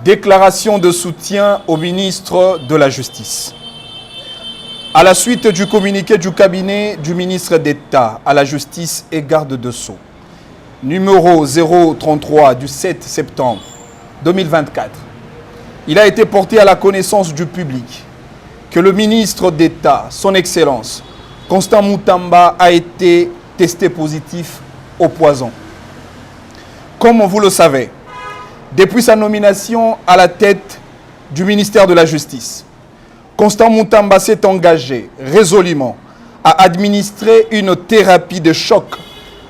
Déclaration de soutien au ministre de la Justice. À la suite du communiqué du cabinet du ministre d'État à la Justice et Garde de Sceaux, numéro 033 du 7 septembre 2024, il a été porté à la connaissance du public que le ministre d'État, son Excellence, Constant Mutamba, a été testé positif au poison. Comme vous le savez, depuis sa nomination à la tête du ministère de la Justice, Constant Mutamba s'est engagé résolument à administrer une thérapie de choc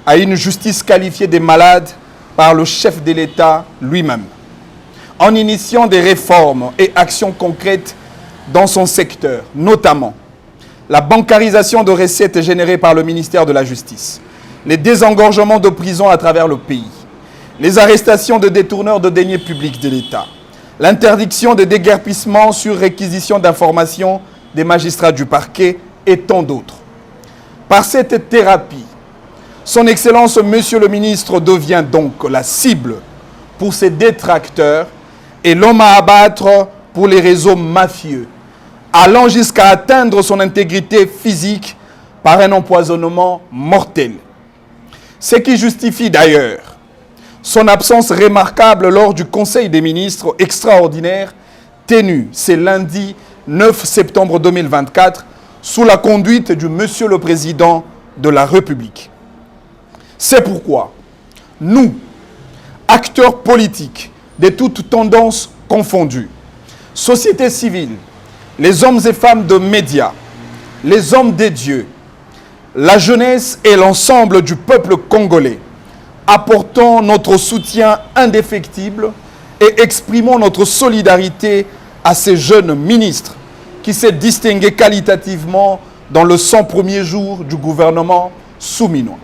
à une justice qualifiée de malade par le chef de l'État lui-même, en initiant des réformes et actions concrètes dans son secteur, notamment la bancarisation de recettes générées par le ministère de la Justice, les désengorgements de prisons à travers le pays, les arrestations de détourneurs de deniers publics de l'État, l'interdiction de déguerpissement sur réquisition d'informations des magistrats du parquet et tant d'autres. Par cette thérapie, son Excellence, Monsieur le Ministre, devient donc la cible pour ses détracteurs et l'homme à abattre pour les réseaux mafieux, allant jusqu'à atteindre son intégrité physique par un empoisonnement mortel. Ce qui justifie d'ailleurs son absence remarquable lors du Conseil des ministres extraordinaire tenu ce lundi 9 septembre 2024 sous la conduite du Monsieur le Président de la République. C'est pourquoi nous, acteurs politiques de toutes tendances confondues, société civile, les hommes et femmes de médias, les hommes des dieux, la jeunesse et l'ensemble du peuple congolais, apportons notre soutien indéfectible et exprimons notre solidarité à ces jeunes ministres qui s'est distingué qualitativement dans le 100 premiers jours du gouvernement souminois.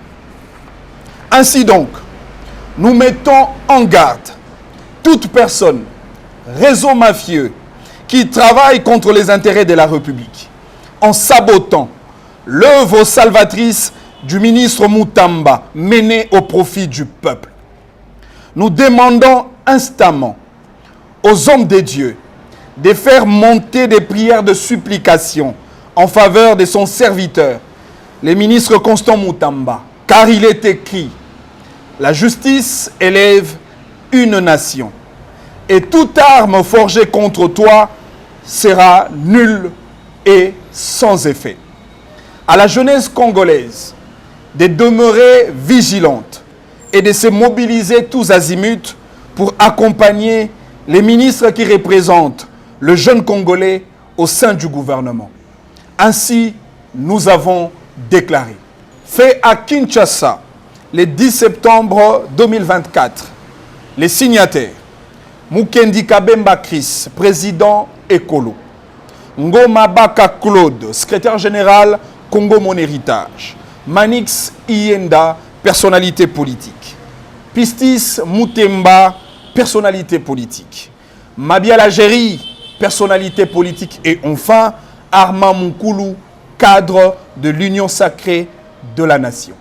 Ainsi donc, nous mettons en garde toute personne, réseau mafieux, qui travaille contre les intérêts de la République, en sabotant l'œuvre salvatrice du ministre Mutamba menée au profit du peuple. Nous demandons instamment aux hommes de Dieu de faire monter des prières de supplication en faveur de son serviteur, le ministre Constant Mutamba, car il est écrit: la justice élève une nation, et toute arme forgée contre toi sera nulle et sans effet. À la jeunesse congolaise de demeurer vigilante et de se mobiliser tous azimuts pour accompagner les ministres qui représentent le jeune Congolais au sein du gouvernement. Ainsi, nous avons déclaré. Fait à Kinshasa, le 10 septembre 2024, les signataires: Mukendi Kabemba Chris, président Écolo; Ngoma Baka Claude, secrétaire général Congo Mon Héritage; Manix Ienda, personnalité politique; Pistis Mutemba, personnalité politique; Mabia Lagérie, personnalité politique; et enfin Armand Moukulu, cadre de l'Union sacrée de la Nation.